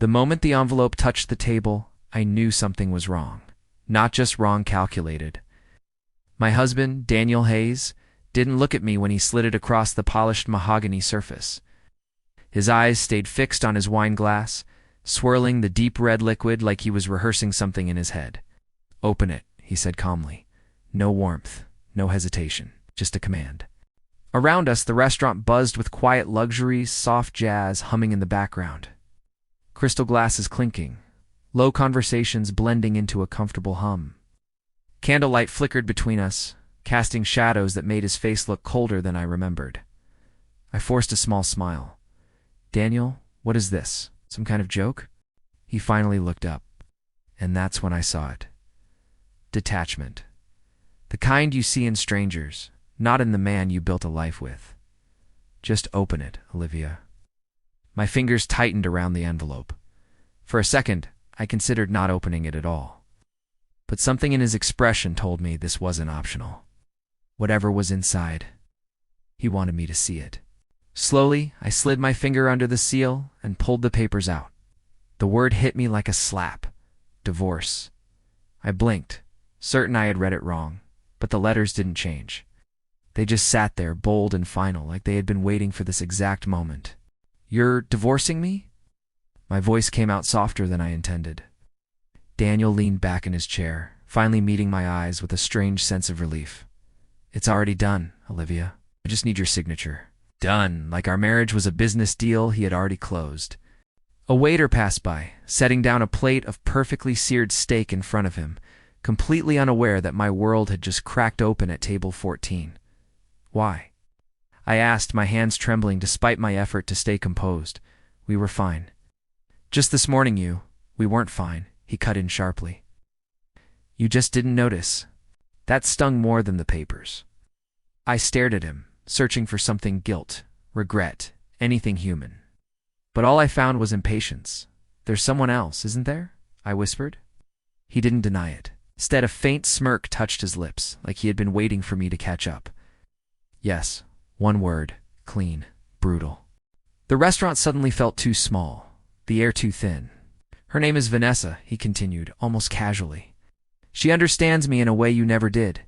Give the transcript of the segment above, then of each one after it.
The moment the envelope touched the table, I knew something was wrong. Not just wrong calculated. My husband, Daniel Hayes, didn't look at me when he slid it across the polished mahogany surface. His eyes stayed fixed on his wine glass, swirling the deep red liquid like he was rehearsing something in his head. "Open it," he said calmly. No warmth, no hesitation, just a command. Around us, the restaurant buzzed with quiet luxuries, soft jazz humming in the background. Crystal glasses clinking, low conversations blending into a comfortable hum. Candlelight flickered between us, casting shadows that made his face look colder than I remembered. I forced a small smile. "Daniel, what is this? Some kind of joke?" He finally looked up, and that's when I saw it. Detachment. The kind you see in strangers, not in the man you built a life with. "Just open it, Olivia." My fingers tightened around the envelope. For a second, I considered not opening it at all. But something in his expression told me this wasn't optional. Whatever was inside, he wanted me to see it. Slowly, I slid my finger under the seal and pulled the papers out. The word hit me like a slap. Divorce. I blinked, certain I had read it wrong, but the letters didn't change. They just sat there, bold and final, like they had been waiting for this exact moment. "You're divorcing me?" My voice came out softer than I intended. Daniel leaned back in his chair, finally meeting my eyes with a strange sense of relief. "It's already done, Olivia. I just need your signature." Done, like our marriage was a business deal he had already closed. A waiter passed by, setting down a plate of perfectly seared steak in front of him, completely unaware that my world had just cracked open at table 14. "Why?" I asked, my hands trembling despite my effort to stay composed. "We were fine." "Just this morning we weren't fine," he cut in sharply. "You just didn't notice." That stung more than the papers. I stared at him, searching for something: guilt, regret, anything human. But all I found was impatience. "There's someone else, isn't there?" I whispered. He didn't deny it. Instead, a faint smirk touched his lips, like he had been waiting for me to catch up. "Yes, one word: clean, brutal." The restaurant suddenly felt too small, the air too thin. "Her name is Vanessa," he continued, almost casually. "She understands me in a way you never did."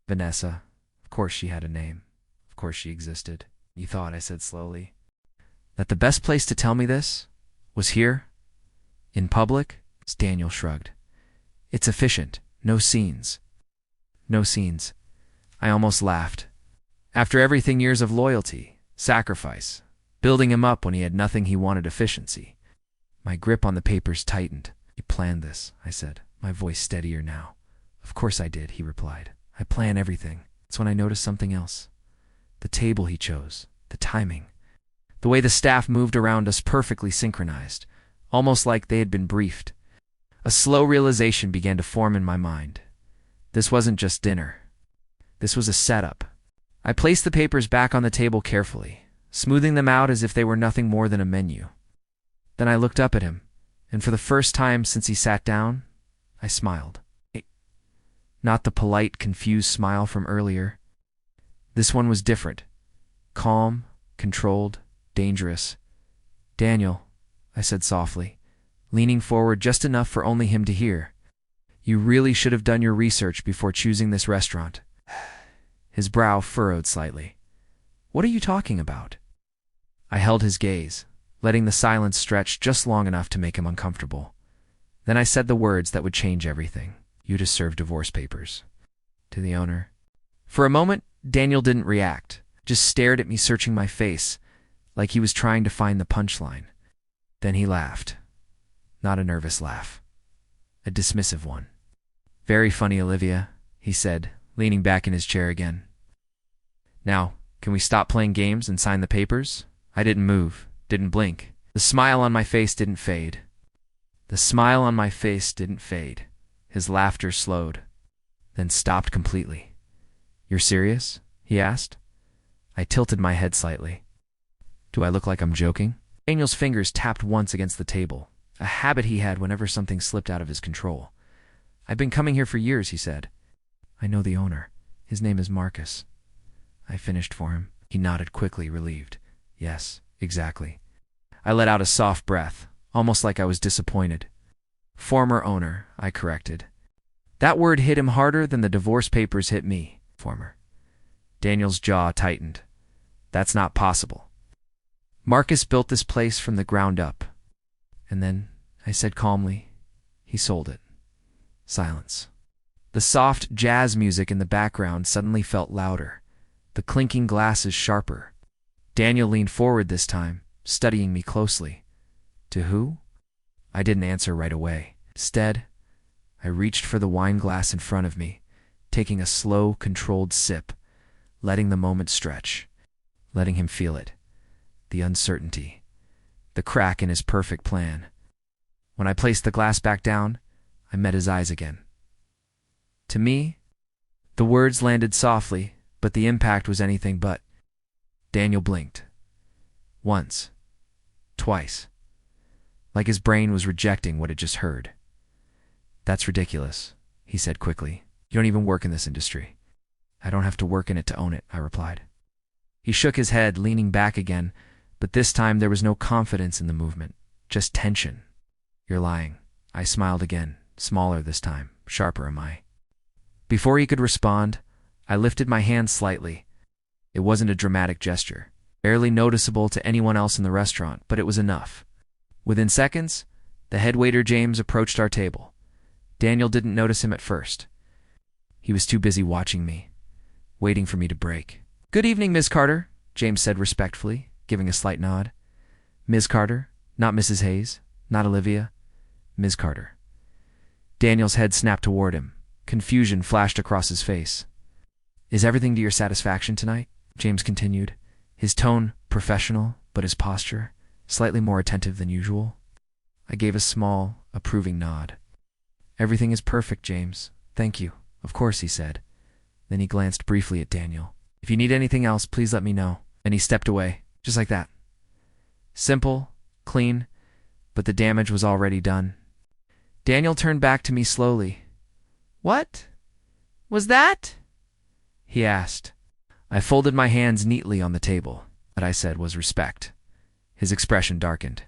Vanessa. Of course she had a name. Of course she existed. "You thought," I said slowly, "that the best place to tell me this was here? In public?" Daniel shrugged. "It's efficient. No scenes." "No scenes." I almost laughed. After everything, years of loyalty, sacrifice, building him up when he had nothing, he wanted efficiency. My grip on the papers tightened. "You planned this," I said, my voice steadier now. "Of course I did," he replied. "I plan everything." That's when I noticed something else. The table he chose, the timing, the way the staff moved around us, perfectly synchronized, almost like they had been briefed. A slow realization began to form in my mind. This wasn't just dinner. This was a setup. I placed the papers back on the table carefully, smoothing them out as if they were nothing more than a menu. Then I looked up at him, and for the first time since he sat down, I smiled. Not the polite, confused smile from earlier. This one was different. Calm, controlled, dangerous. "Daniel," I said softly, leaning forward just enough for only him to hear, "you really should have done your research before choosing this restaurant." His brow furrowed slightly. "What are you talking about?" I held his gaze, letting the silence stretch just long enough to make him uncomfortable. Then I said the words that would change everything. "You just served divorce papers to the owner." For a moment, Daniel didn't react, just stared at me, searching my face, like he was trying to find the punchline. Then he laughed. Not a nervous laugh. A dismissive one. "Very funny, Olivia," he said, leaning back in his chair again. "Now, can we stop playing games and sign the papers?" I didn't move, didn't blink. The smile on my face didn't fade. His laughter slowed, then stopped completely. "You're serious?" he asked. I tilted my head slightly. "Do I look like I'm joking?" Daniel's fingers tapped once against the table, a habit he had whenever something slipped out of his control. "I've been coming here for years," he said. "I know the owner. His name is Marcus." I finished for him. He nodded quickly, relieved. "Yes, exactly." I let out a soft breath, almost like I was disappointed. Former owner, I corrected. That word hit him harder than the divorce papers hit me. Former. Daniel's jaw tightened. That's not possible. Marcus built this place from the ground up. And then, I said calmly, he sold it. Silence. The soft jazz music in the background suddenly felt louder, the clinking glasses sharper. Daniel leaned forward this time, studying me closely. To who? I didn't answer right away. Instead, I reached for the wine glass in front of me, taking a slow, controlled sip, letting the moment stretch, letting him feel it, the uncertainty, the crack in his perfect plan. When I placed the glass back down, I met his eyes again. To me, the words landed softly, but the impact was anything but. Daniel blinked. Once. Twice. Like his brain was rejecting what it just heard. That's ridiculous, he said quickly. You don't even work in this industry. I don't have to work in it to own it, I replied. He shook his head, leaning back again, but this time there was no confidence in the movement, just tension. You're lying. I smiled again, smaller this time, sharper am I. Before he could respond, I lifted my hand slightly. It wasn't a dramatic gesture, barely noticeable to anyone else in the restaurant, but it was enough. Within seconds, the head waiter James approached our table. Daniel didn't notice him at first. He was too busy watching me, waiting for me to break. Good evening, Ms. Carter, James said respectfully, giving a slight nod. Ms. Carter, not Mrs. Hayes, not Olivia. Ms. Carter. Daniel's head snapped toward him. Confusion flashed across his face. Is everything to your satisfaction tonight? James continued, his tone professional, but his posture slightly more attentive than usual. I gave a small, approving nod. Everything is perfect, James. Thank you. Of course, he said. Then he glanced briefly at Daniel. If you need anything else, please let me know. And he stepped away, just like that. Simple, clean, but the damage was already done. Daniel turned back to me slowly. What was that? He asked. I folded my hands neatly on the table. What I said was respect. His expression darkened.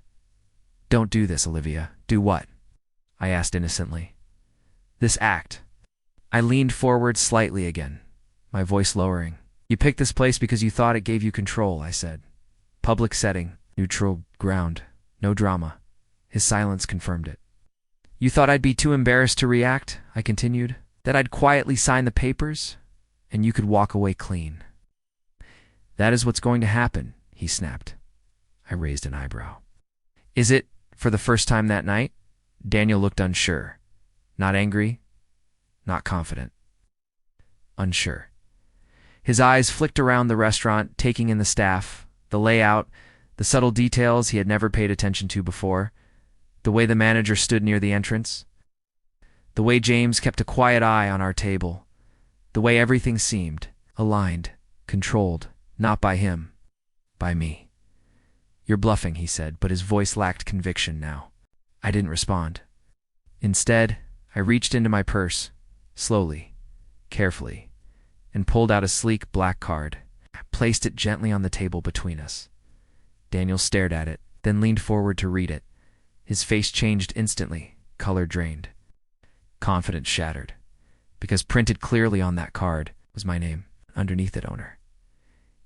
Don't do this, Olivia. Do what? I asked innocently. This act. I leaned forward slightly again, my voice lowering. You picked this place because you thought it gave you control, I said. Public setting, neutral ground, no drama. His silence confirmed it. You thought I'd be too embarrassed to react, I continued, that I'd quietly sign the papers, and you could walk away clean. That is what's going to happen, he snapped. I raised an eyebrow. Is it for the first time that night? Daniel looked unsure. Not angry, not confident. Unsure. His eyes flicked around the restaurant, taking in the staff, the layout, the subtle details he had never paid attention to before, the way the manager stood near the entrance, the way James kept a quiet eye on our table, the way everything seemed aligned, controlled, not by him, by me. You're bluffing, he said, but his voice lacked conviction now. I didn't respond. Instead, I reached into my purse, slowly, carefully, and pulled out a sleek black card. I placed it gently on the table between us. Daniel stared at it, then leaned forward to read it. His face changed instantly, color drained. Confidence shattered, because printed clearly on that card was my name, underneath it, owner.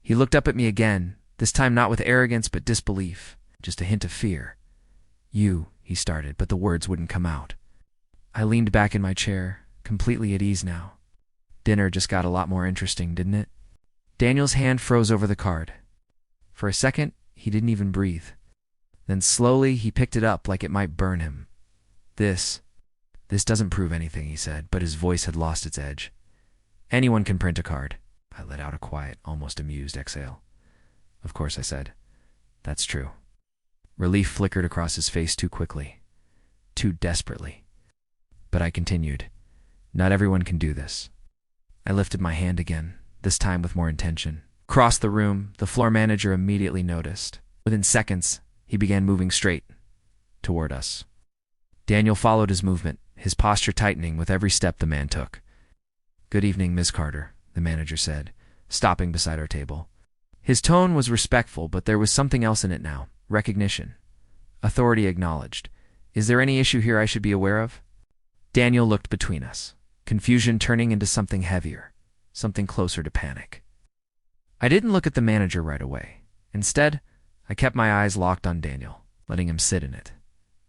He looked up at me again, this time not with arrogance but disbelief, just a hint of fear. You, he started, but the words wouldn't come out. I leaned back in my chair, completely at ease now. Dinner just got a lot more interesting, didn't it? Daniel's hand froze over the card. For a second, he didn't even breathe. Then slowly he picked it up like it might burn him. This doesn't prove anything, he said, but his voice had lost its edge. Anyone can print a card. I let out a quiet, almost amused exhale. Of course, I said. That's true. Relief flickered across his face too quickly, too desperately. But I continued. Not everyone can do this. I lifted my hand again, this time with more intention. Across the room, the floor manager immediately noticed. Within seconds, he began moving straight toward us. Daniel followed his movement, his posture tightening with every step the man took. Good evening, Ms. Carter, the manager said, stopping beside our table. His tone was respectful, but there was something else in it now, recognition. Authority acknowledged. Is there any issue here I should be aware of? Daniel looked between us, confusion turning into something heavier, something closer to panic. I didn't look at the manager right away. Instead, I kept my eyes locked on Daniel, letting him sit in it.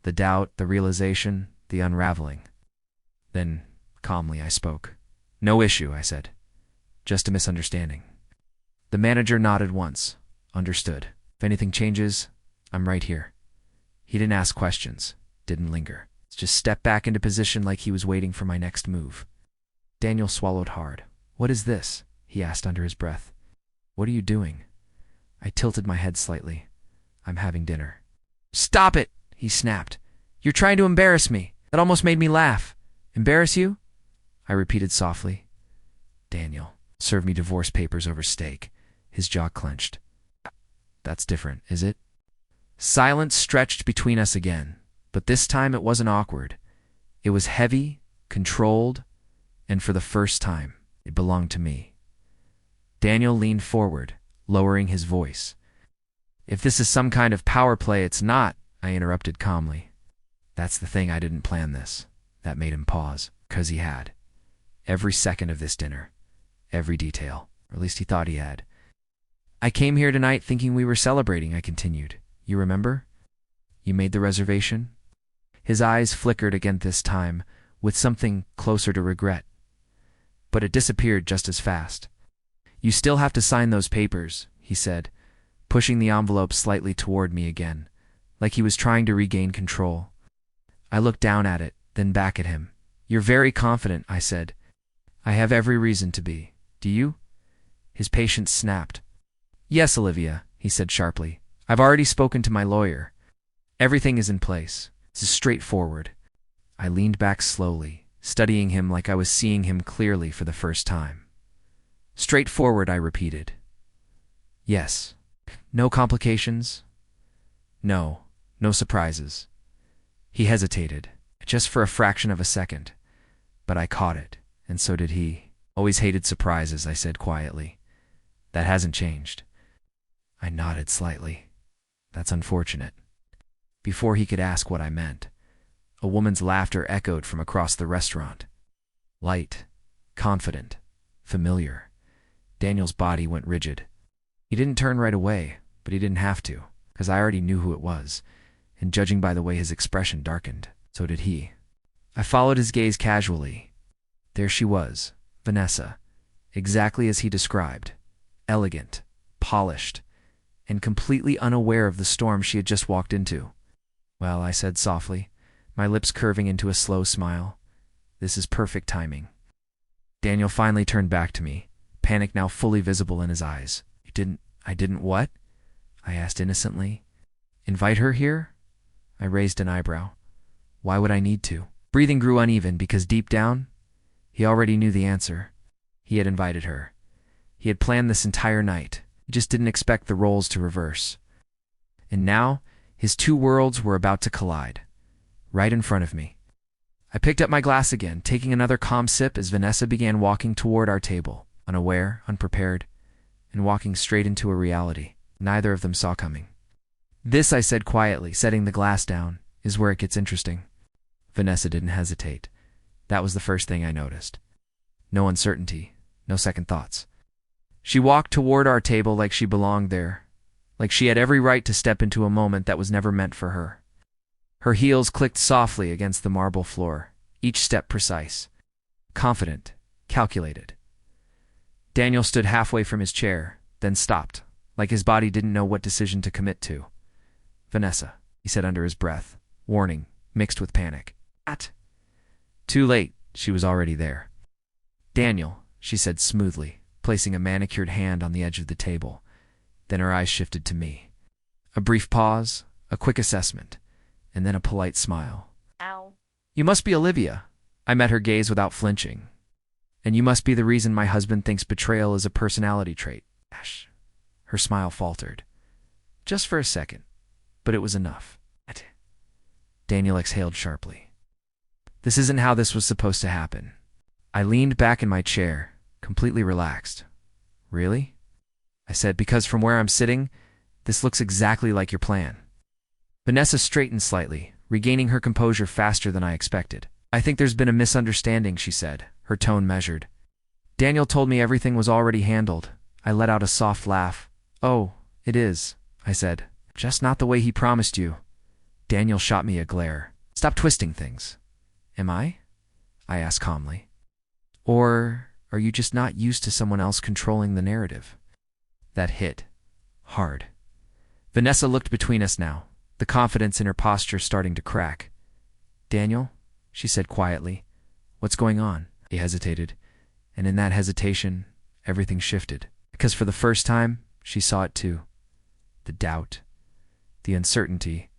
The doubt, the realization, the unraveling. Then, calmly, I spoke. No issue, I said. Just a misunderstanding. The manager nodded once. Understood. If anything changes, I'm right here. He didn't ask questions, didn't linger. Just stepped back into position like he was waiting for my next move. Daniel swallowed hard. What is this? He asked under his breath. What are you doing? I tilted my head slightly. I'm having dinner. Stop it! He snapped. You're trying to embarrass me. That almost made me laugh. Embarrass you? I repeated softly. Daniel served me divorce papers over steak. His jaw clenched. That's different, is it? Silence stretched between us again, but this time it wasn't awkward. It was heavy, controlled, and for the first time, it belonged to me. Daniel leaned forward, lowering his voice. If this is some kind of power play, it's not, I interrupted calmly. That's the thing, I didn't plan this. That made him pause, 'cause he had. Every second of this dinner. Every detail, or at least he thought he had. I came here tonight thinking we were celebrating, I continued. You remember? You made the reservation? His eyes flickered again this time, with something closer to regret. But it disappeared just as fast. You still have to sign those papers, he said, pushing the envelope slightly toward me again, like he was trying to regain control. I looked down at it, then back at him. You're very confident, I said. I have every reason to be. Do you? His patience snapped. Yes, Olivia, he said sharply. I've already spoken to my lawyer. Everything is in place. This is straightforward. I leaned back slowly, studying him like I was seeing him clearly for the first time. Straightforward, I repeated. Yes. No complications? No surprises. He hesitated, just for a fraction of a second. But I caught it, and so did he. Always hated surprises, I said quietly. That hasn't changed. I nodded slightly. That's unfortunate. Before he could ask what I meant, a woman's laughter echoed from across the restaurant. Light, confident, familiar. Daniel's body went rigid. He didn't turn right away, but he didn't have to, because I already knew who it was, and judging by the way his expression darkened, so did he. I followed his gaze casually. There she was, Vanessa, exactly as he described, elegant, polished, and completely unaware of the storm she had just walked into. Well, I said softly, my lips curving into a slow smile. This is perfect timing. Daniel finally turned back to me, panic now fully visible in his eyes. I didn't what? I asked innocently. Invite her here? I raised an eyebrow. Why would I need to? Breathing grew uneven because deep down, he already knew the answer. He had invited her. He had planned this entire night. He just didn't expect the roles to reverse. And now, his two worlds were about to collide, right in front of me. I picked up my glass again, taking another calm sip as Vanessa began walking toward our table, unaware, unprepared, and walking straight into a reality neither of them saw coming. This, I said quietly, setting the glass down, is where it gets interesting. Vanessa didn't hesitate. That was the first thing I noticed. No uncertainty, no second thoughts. She walked toward our table like she belonged there, like she had every right to step into a moment that was never meant for her. Her heels clicked softly against the marble floor, each step precise, confident, calculated. Daniel stood halfway from his chair, then stopped, like his body didn't know what decision to commit to. Vanessa, he said under his breath, warning, mixed with panic. At. Too late, she was already there. Daniel, she said smoothly, placing a manicured hand on the edge of the table. Then her eyes shifted to me. A brief pause, a quick assessment, and then a polite smile. Ow. You must be Olivia. I met her gaze without flinching. And you must be the reason my husband thinks betrayal is a personality trait. Ash. Her smile faltered. Just for a second, but it was enough. Daniel exhaled sharply. This isn't how this was supposed to happen. I leaned back in my chair, completely relaxed. Really? I said, because from where I'm sitting, this looks exactly like your plan. Vanessa straightened slightly, regaining her composure faster than I expected. I think there's been a misunderstanding, she said, her tone measured. Daniel told me everything was already handled. I let out a soft laugh. Oh, it is, I said. Just not the way he promised you. Daniel shot me a glare. Stop twisting things. Am I? I asked calmly. Or are you just not used to someone else controlling the narrative? That hit. Hard. Vanessa looked between us now, the confidence in her posture starting to crack. Daniel, she said quietly, what's going on? He hesitated, and in that hesitation, everything shifted. Because for the first time, she saw it too. The doubt, the uncertainty,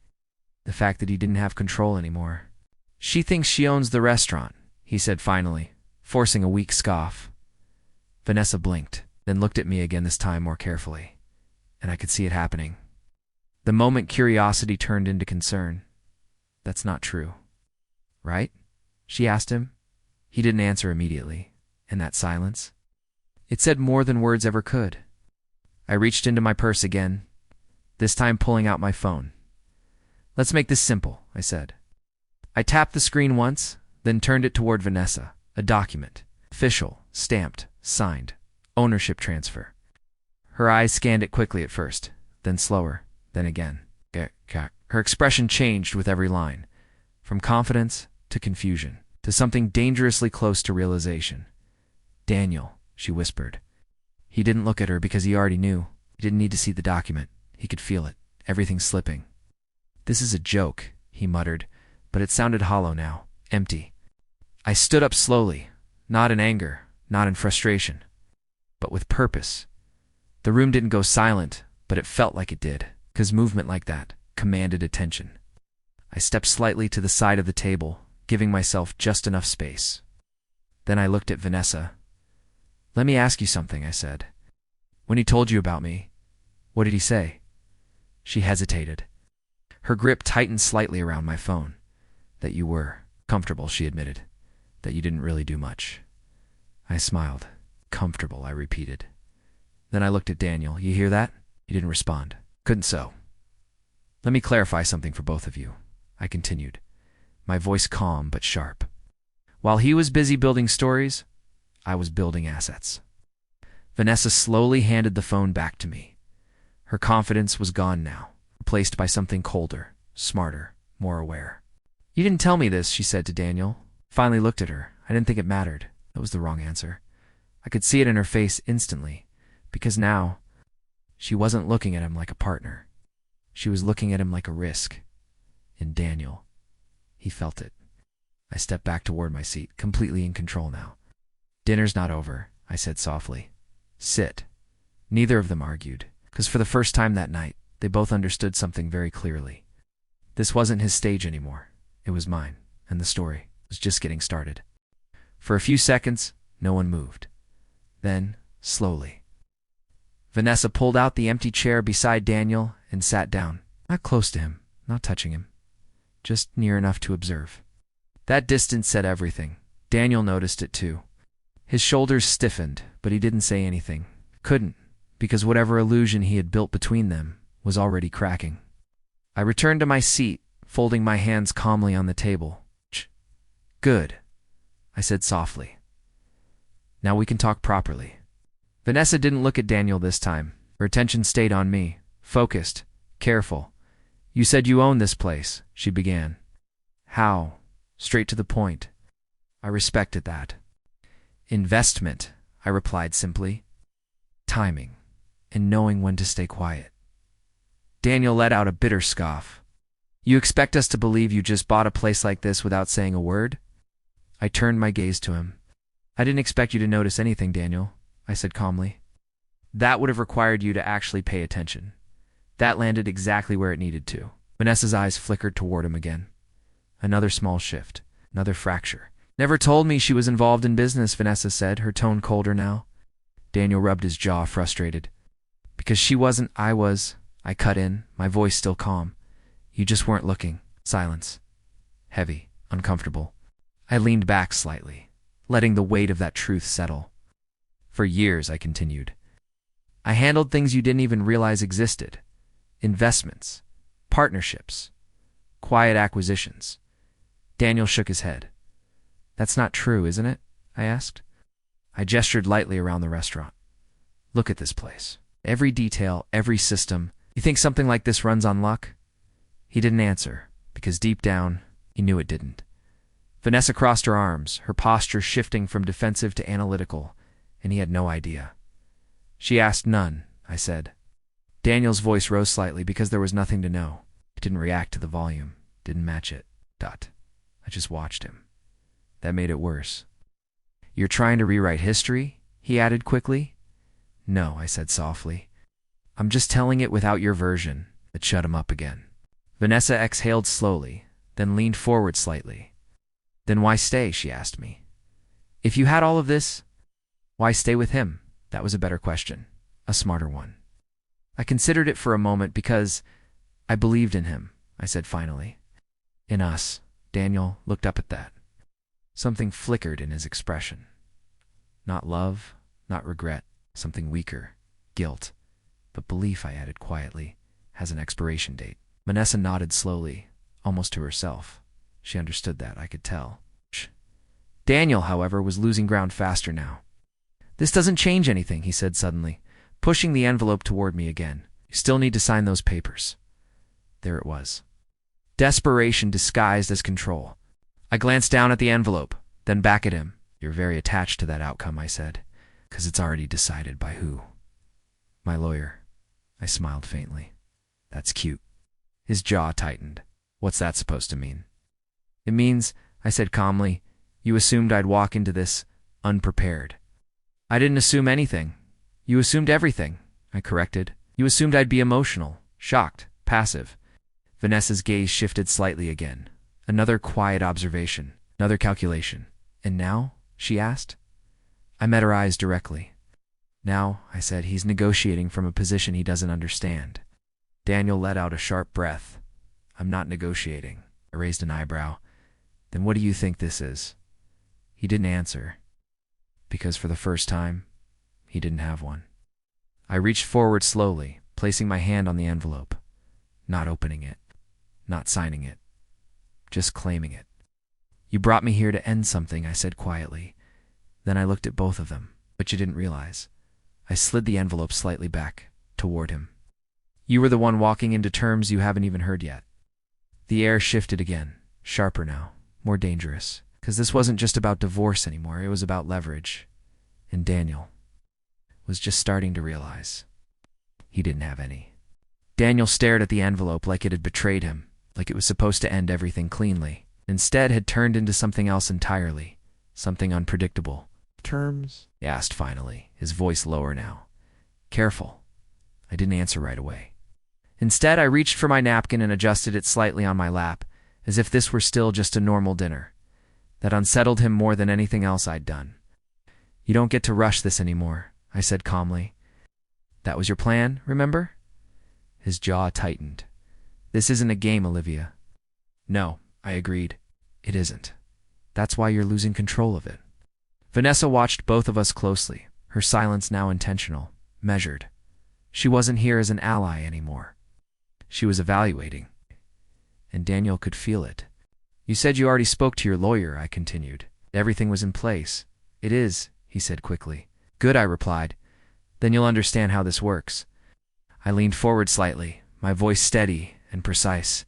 the fact that he didn't have control anymore. She thinks she owns the restaurant, he said finally, forcing a weak scoff. Vanessa blinked, then looked at me again, this time more carefully, and I could see it happening. The moment curiosity turned into concern. That's not true. Right? She asked him. He didn't answer immediately, and that silence, it said more than words ever could. I reached into my purse again, this time pulling out my phone. Let's make this simple, I said. I tapped the screen once, then turned it toward Vanessa. A document. Official, stamped, signed. Ownership transfer. Her eyes scanned it quickly at first, then slower, then again. Her expression changed with every line, from confidence to confusion, to something dangerously close to realization. Daniel, she whispered. He didn't look at her because he already knew. He didn't need to see the document. He could feel it, everything slipping. This is a joke, he muttered, but it sounded hollow now, empty. I stood up slowly, not in anger, not in frustration, but with purpose. The room didn't go silent, but it felt like it did, because movement like that commanded attention. I stepped slightly to the side of the table, giving myself just enough space. Then I looked at Vanessa. Let me ask you something, I said. When he told you about me, what did he say? She hesitated. Her grip tightened slightly around my phone. That you were comfortable, she admitted. That you didn't really do much. I smiled. Comfortable, I repeated. Then I looked at Daniel. You hear that? He didn't respond. Couldn't so. Let me clarify something for both of you, I continued, my voice calm but sharp. While he was busy building stories, I was building assets. Vanessa slowly handed the phone back to me. Her confidence was gone now, replaced by something colder, smarter, more aware. You didn't tell me this, she said to Daniel. Finally looked at her. I didn't think it mattered. That was the wrong answer. I could see it in her face instantly, because now she wasn't looking at him like a partner. She was looking at him like a risk. And Daniel, he felt it. I stepped back toward my seat, completely in control now. Dinner's not over, I said softly. Sit. Neither of them argued, because for the first time that night, they both understood something very clearly. This wasn't his stage anymore. It was mine, and the story was just getting started. For a few seconds, no one moved. Then, slowly, Vanessa pulled out the empty chair beside Daniel and sat down, not close to him, not touching him, just near enough to observe. That distance said everything. Daniel noticed it too. His shoulders stiffened, but he didn't say anything. Couldn't, because whatever illusion he had built between them was already cracking. I returned to my seat, folding my hands calmly on the table. Good, I said softly. Now we can talk properly. Vanessa didn't look at Daniel this time. Her attention stayed on me, focused, careful. You said you own this place, she began. How? Straight to the point. I respected that. Investment, I replied simply. Timing, and knowing when to stay quiet. Daniel let out a bitter scoff. You expect us to believe you just bought a place like this without saying a word? I turned my gaze to him. I didn't expect you to notice anything, Daniel, I said calmly. That would have required you to actually pay attention. That landed exactly where it needed to. Vanessa's eyes flickered toward him again. Another small shift, another fracture. Never told me she was involved in business, Vanessa said, her tone colder now. Daniel rubbed his jaw, frustrated. Because she wasn't, I was. I cut in, my voice still calm. You just weren't looking. Silence. Heavy, uncomfortable. I leaned back slightly, letting the weight of that truth settle. For years, I continued, I handled things you didn't even realize existed. Investments, partnerships, quiet acquisitions. Daniel shook his head. That's not true, isn't it? I asked. I gestured lightly around the restaurant. Look at this place. Every detail, every system. You think something like this runs on luck? He didn't answer, because deep down, he knew it didn't. Vanessa crossed her arms, her posture shifting from defensive to analytical, and he had no idea. She asked none, I said. Daniel's voice rose slightly because there was nothing to know. It didn't react to the volume, didn't match it. I just watched him. That made it worse. You're trying to rewrite history? He added quickly. No, I said softly. I'm just telling it without your version. It shut him up again. Vanessa exhaled slowly, then leaned forward slightly. Then why stay, she asked me. If you had all of this, why stay with him? That was a better question, a smarter one. I considered it for a moment because I believed in him, I said finally. In us. Daniel looked up at that. Something flickered in his expression. Not love, not regret, something weaker, guilt. But belief, I added quietly, has an expiration date. Vanessa nodded slowly, almost to herself. She understood that, I could tell. Daniel, however, was losing ground faster now. This doesn't change anything, he said suddenly, pushing the envelope toward me again. You still need to sign those papers. There it was. Desperation disguised as control. I glanced down at the envelope, then back at him. You're very attached to that outcome, I said, because it's already decided by who? My lawyer. I smiled faintly. That's cute. His jaw tightened. What's that supposed to mean? It means, I said calmly, you assumed I'd walk into this unprepared. I didn't assume anything. You assumed everything, I corrected. You assumed I'd be emotional, shocked, passive. Vanessa's gaze shifted slightly again. Another quiet observation, another calculation. And now? She asked. I met her eyes directly. Now, I said, he's negotiating from a position he doesn't understand. Daniel let out a sharp breath. I'm not negotiating. I raised an eyebrow. Then what do you think this is? He didn't answer, because for the first time, he didn't have one. I reached forward slowly, placing my hand on the envelope, not opening it, not signing it, just claiming it. You brought me here to end something, I said quietly. Then I looked at both of them, but you didn't realize. I slid the envelope slightly back, toward him. You were the one walking into terms you haven't even heard yet. The air shifted again, sharper now, more dangerous, because this wasn't just about divorce anymore, it was about leverage. And Daniel was just starting to realize he didn't have any. Daniel stared at the envelope like it had betrayed him, like it was supposed to end everything cleanly. Instead, had turned into something else entirely, something unpredictable. Terms? He asked finally, his voice lower now. Careful. I didn't answer right away. Instead, I reached for my napkin and adjusted it slightly on my lap, as if this were still just a normal dinner. That unsettled him more than anything else I'd done. You don't get to rush this anymore, I said calmly. That was your plan, remember? His jaw tightened. This isn't a game, Olivia. No, I agreed. It isn't. That's why you're losing control of it. Vanessa watched both of us closely, her silence now intentional, measured. She wasn't here as an ally anymore. She was evaluating. And Daniel could feel it. You said you already spoke to your lawyer, I continued. Everything was in place. It is, he said quickly. Good, I replied. Then you'll understand how this works. I leaned forward slightly, my voice steady and precise.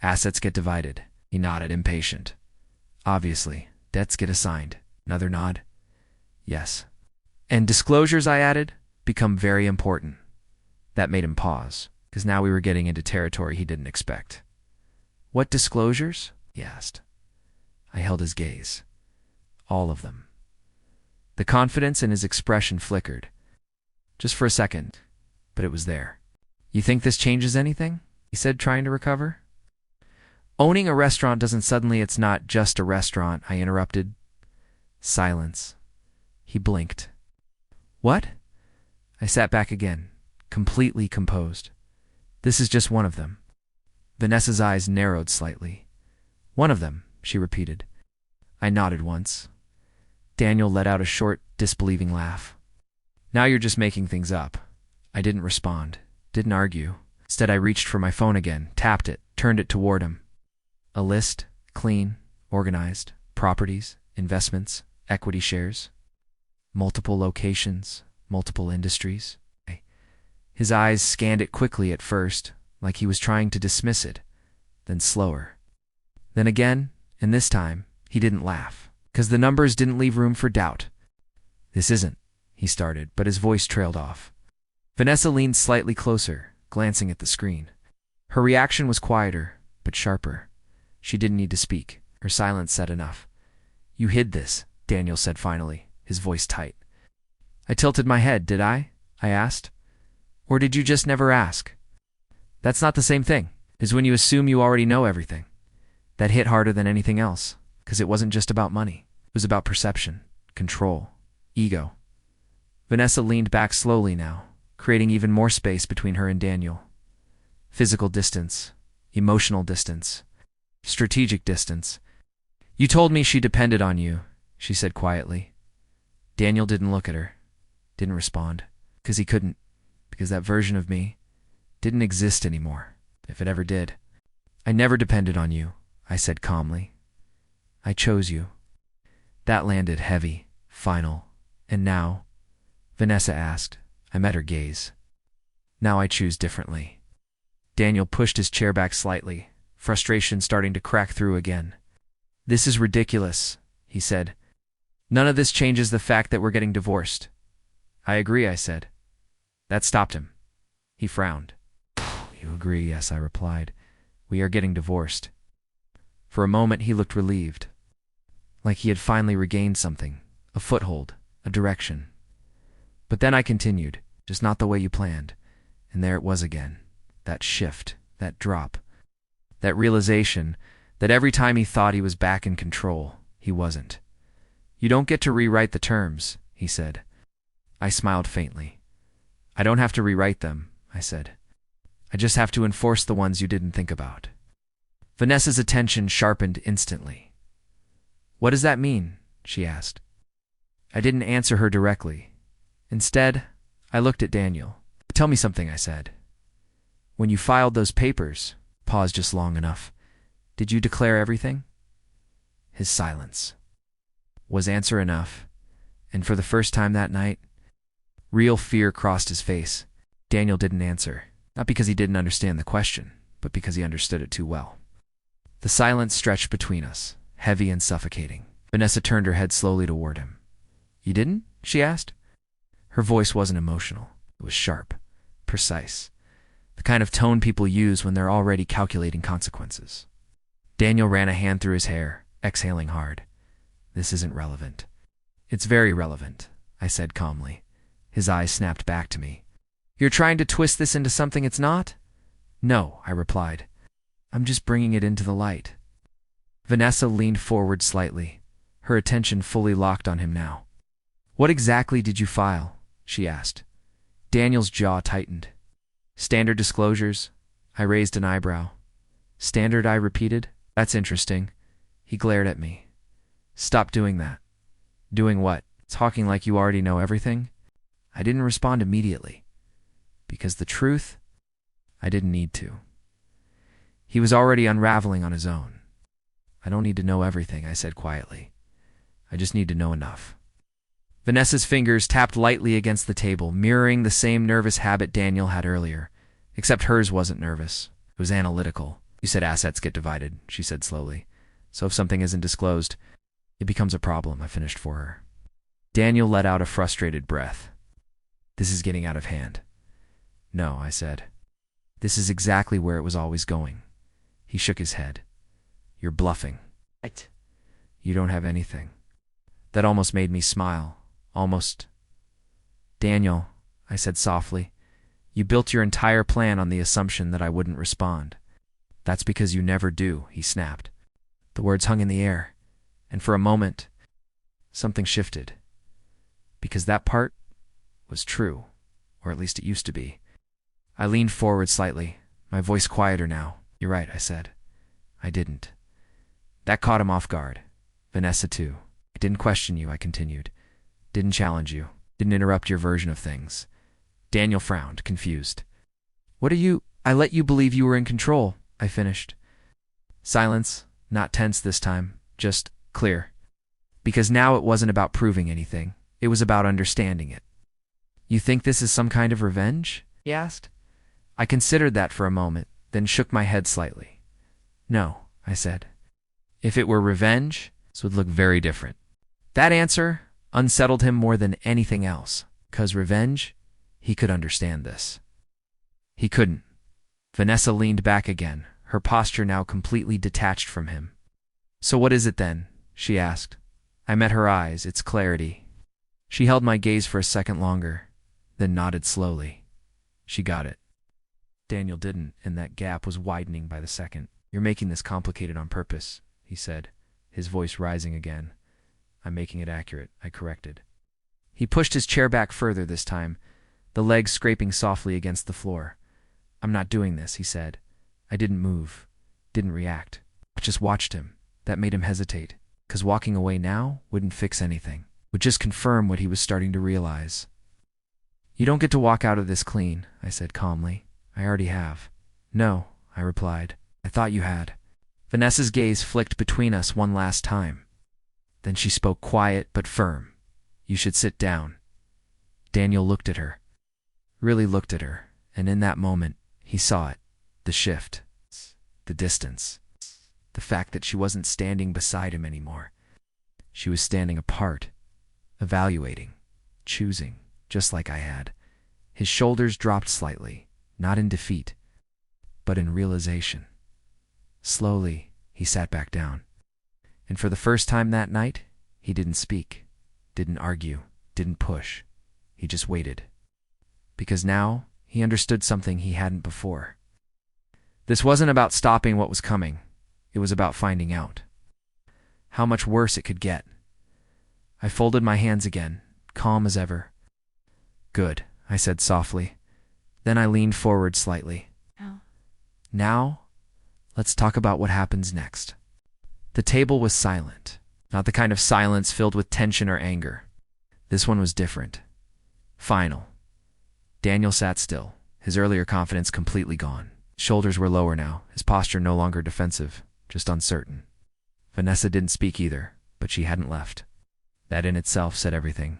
Assets get divided. He nodded, impatient. Obviously, debts get assigned. Another nod. Yes. And disclosures, I added, become very important. That made him pause, because now we were getting into territory he didn't expect. What disclosures? He asked. I held his gaze. All of them. The confidence in his expression flickered. Just for a second, but it was there. You think this changes anything? He said, trying to recover. Owning a restaurant doesn't suddenly it's not just a restaurant, I interrupted. Silence. He blinked. What? I sat back again, completely composed. This is just one of them. Vanessa's eyes narrowed slightly. One of them, she repeated. I nodded once. Daniel let out a short, disbelieving laugh. Now you're just making things up. I didn't respond, didn't argue. Instead, I reached for my phone again, tapped it, turned it toward him. A list, clean, organized, properties, investments, equity shares, multiple locations, multiple industries. His eyes scanned it quickly at first, like he was trying to dismiss it, then slower. Then again, and this time, he didn't laugh, because the numbers didn't leave room for doubt. "This isn't," he started, but his voice trailed off. Vanessa leaned slightly closer, glancing at the screen. Her reaction was quieter, but sharper. She didn't need to speak. Her silence said enough. "You hid this," Daniel said finally, his voice tight. I tilted my head. "Did I?" I asked. "Or did you just never ask?" "That's not the same thing, is when you assume you already know everything." That hit harder than anything else, because it wasn't just about money. It was about perception, control, ego. Vanessa leaned back slowly now, creating even more space between her and Daniel. Physical distance, emotional distance, strategic distance. "You told me she depended on you," she said quietly. Daniel didn't look at her, didn't respond, because he couldn't, because that version of me didn't exist anymore, if it ever did. "I never depended on you," I said calmly. "I chose you." That landed heavy, final. "And now?" Vanessa asked. I met her gaze. "Now I choose differently." Daniel pushed his chair back slightly, frustration starting to crack through again. "This is ridiculous," he said. "None of this changes the fact that we're getting divorced." "I agree," I said. That stopped him. He frowned. "You agree?" "Yes," I replied. "We are getting divorced." For a moment he looked relieved, like he had finally regained something, a foothold, a direction. But then I continued, "Just not the way you planned." And there it was again, that shift, that drop, that realization that every time he thought he was back in control, he wasn't. "You don't get to rewrite the terms," he said. I smiled faintly. "I don't have to rewrite them," I said. "I just have to enforce the ones you didn't think about." Vanessa's attention sharpened instantly. "What does that mean?" she asked. I didn't answer her directly. Instead, I looked at Daniel. "Tell me something," I said. "When you filed those papers," paused just long enough, "did you declare everything?" His silence. Was answer enough? And for the first time that night, real fear crossed his face. Daniel didn't answer, not because he didn't understand the question, but because he understood it too well. The silence stretched between us, heavy and suffocating. Vanessa turned her head slowly toward him. "You didn't?" she asked. Her voice wasn't emotional. It was sharp, precise, the kind of tone people use when they're already calculating consequences. Daniel ran a hand through his hair, exhaling hard. "This isn't relevant." "It's very relevant," I said calmly. His eyes snapped back to me. "You're trying to twist this into something it's not?" "No," I replied. "I'm just bringing it into the light." Vanessa leaned forward slightly, her attention fully locked on him now. "What exactly did you file?" she asked. Daniel's jaw tightened. "Standard disclosures?" I raised an eyebrow. "Standard," I repeated. "That's interesting." He glared at me. "Stop doing that." "Doing what? Talking like you already know everything?" I didn't respond immediately. Because the truth, I didn't need to. He was already unraveling on his own. "I don't need to know everything," I said quietly. "I just need to know enough." Vanessa's fingers tapped lightly against the table, mirroring the same nervous habit Daniel had earlier, except hers wasn't nervous. It was analytical. "You said assets get divided," she said slowly. "So if something isn't disclosed, it becomes a problem," I finished for her. Daniel let out a frustrated breath. "This is getting out of hand." "No," I said. "This is exactly where it was always going." He shook his head. "You're bluffing." "What?" "You don't have anything." That almost made me smile. Almost. "Daniel," I said softly, "you built your entire plan on the assumption that I wouldn't respond." "That's because you never do," he snapped. The words hung in the air, and for a moment, something shifted. Because that part was true, or at least it used to be. I leaned forward slightly, my voice quieter now. "You're right," I said. "I didn't." That caught him off guard. Vanessa, too. "I didn't question you," I continued. "Didn't challenge you. Didn't interrupt your version of things." Daniel frowned, confused. "What are you—" "I let you believe you were in control," I finished. Silence, not tense this time, just clear. Because now it wasn't about proving anything, it was about understanding it. You think this is some kind of revenge? He asked. I considered that for a moment, then shook my head slightly. No, I said. If it were revenge, this would look very different. That answer unsettled him more than anything else, 'cause revenge, he could understand this. He couldn't. Vanessa leaned back again, her posture now completely detached from him. So what is it then? She asked. I met her eyes, its clarity. She held my gaze for a second longer, then nodded slowly. She got it. Daniel didn't, and that gap was widening by the second. You're making this complicated on purpose, he said, his voice rising again. I'm making it accurate, I corrected. He pushed his chair back further this time, the legs scraping softly against the floor. I'm not doing this, he said. I didn't move, didn't react. I just watched him. That made him hesitate, 'cause walking away now wouldn't fix anything, would just confirm what he was starting to realize. You don't get to walk out of this clean, I said calmly. I already have. No, I replied. I thought you had. Vanessa's gaze flicked between us one last time. Then she spoke quiet but firm. You should sit down. Daniel looked at her. Really looked at her, and in that moment, he saw it. The shift. The distance. The fact that she wasn't standing beside him anymore. She was standing apart, evaluating, choosing, just like I had. His shoulders dropped slightly, not in defeat, but in realization. Slowly, he sat back down. And for the first time that night, he didn't speak, didn't argue, didn't push. He just waited. Because now, he understood something he hadn't before. This wasn't about stopping what was coming. It was about finding out. How much worse it could get. I folded my hands again, calm as ever. Good, I said softly. Then I leaned forward slightly. Now, let's talk about what happens next. The table was silent, not the kind of silence filled with tension or anger. This one was different. Final. Daniel sat still, his earlier confidence completely gone. Shoulders were lower now, his posture no longer defensive, just uncertain. Vanessa didn't speak either, but she hadn't left. That in itself said everything.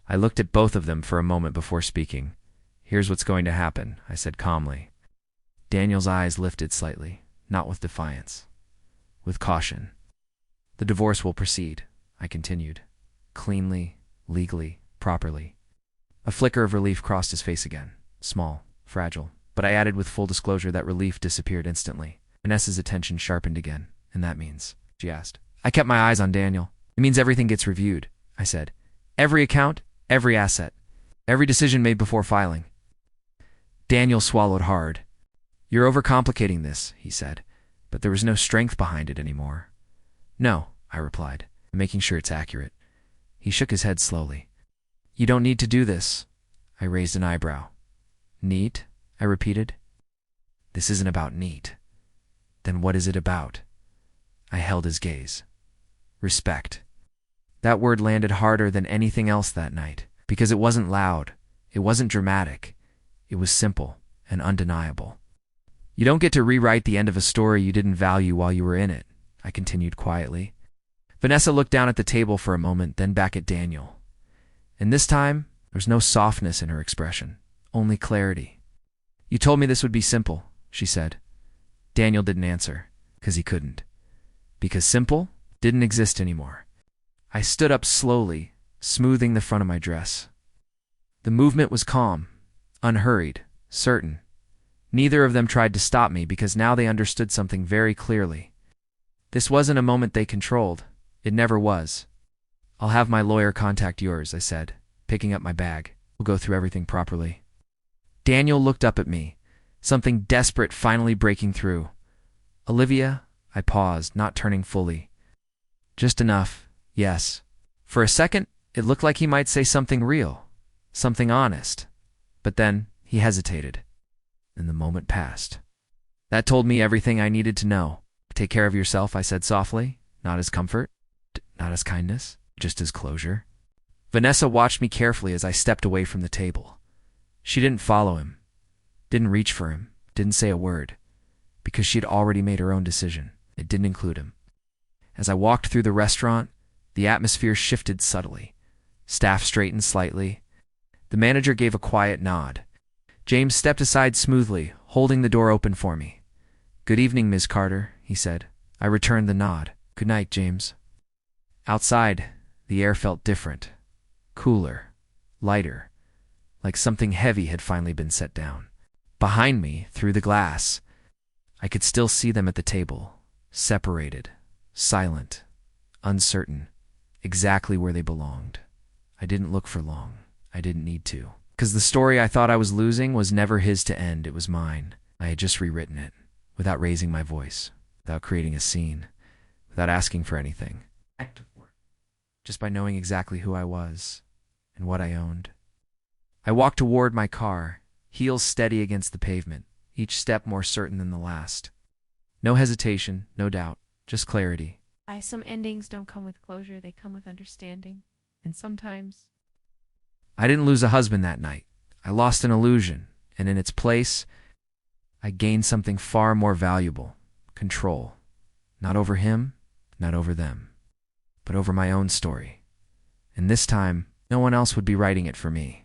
I looked at both of them for a moment before speaking. Here's what's going to happen, I said calmly. Daniel's eyes lifted slightly, not with defiance, with caution. The divorce will proceed, I continued. Cleanly, legally, properly. A flicker of relief crossed his face again, small, fragile, but I added with full disclosure that relief disappeared instantly. Vanessa's attention sharpened again. And that means, she asked. I kept my eyes on Daniel. It means everything gets reviewed, I said. Every account, every asset, every decision made before filing. Daniel swallowed hard. You're overcomplicating this, he said, but there was no strength behind it anymore. No, I replied, making sure it's accurate. He shook his head slowly. You don't need to do this. I raised an eyebrow. Need? I repeated. This isn't about need. Then what is it about? I held his gaze. Respect. That word landed harder than anything else that night, because it wasn't loud, it wasn't dramatic, it was simple and undeniable. You don't get to rewrite the end of a story you didn't value while you were in it, I continued quietly. Vanessa looked down at the table for a moment, then back at Daniel. And this time, there was no softness in her expression, only clarity. You told me this would be simple, she said. Daniel didn't answer, because he couldn't. Because simple didn't exist anymore. I stood up slowly, smoothing the front of my dress. The movement was calm, unhurried, certain. Neither of them tried to stop me because now they understood something very clearly. This wasn't a moment they controlled. It never was. I'll have my lawyer contact yours, I said, picking up my bag. We'll go through everything properly. Daniel looked up at me, something desperate finally breaking through. Olivia, I paused, not turning fully. Just enough, yes. For a second, it looked like he might say something real, something honest. But then, he hesitated. And the moment passed. That told me everything I needed to know. Take care of yourself, I said softly, not as comfort, not as kindness, just as closure. Vanessa watched me carefully as I stepped away from the table. She didn't follow him, didn't reach for him, didn't say a word, because she'd already made her own decision. It didn't include him. As I walked through the restaurant, the atmosphere shifted subtly. Staff straightened slightly. The manager gave a quiet nod. James stepped aside smoothly, holding the door open for me. "Good evening, Ms. Carter," he said. I returned the nod. "Good night, James." Outside, the air felt different. Cooler. Lighter. Like something heavy had finally been set down. Behind me, through the glass, I could still see them at the table. Separated. Silent. Uncertain. Exactly where they belonged. I didn't look for long. I didn't need to. Because the story I thought I was losing was never his to end, it was mine. I had just rewritten it, without raising my voice, without creating a scene, without asking for anything. Just by knowing exactly who I was, and what I owned. I walked toward my car, heels steady against the pavement, each step more certain than the last. No hesitation, no doubt, just clarity. Some endings don't come with closure, they come with understanding. And sometimes I didn't lose a husband that night. I lost an illusion, and in its place, I gained something far more valuable. Control. Not over him, not over them, but over my own story. And this time, no one else would be writing it for me.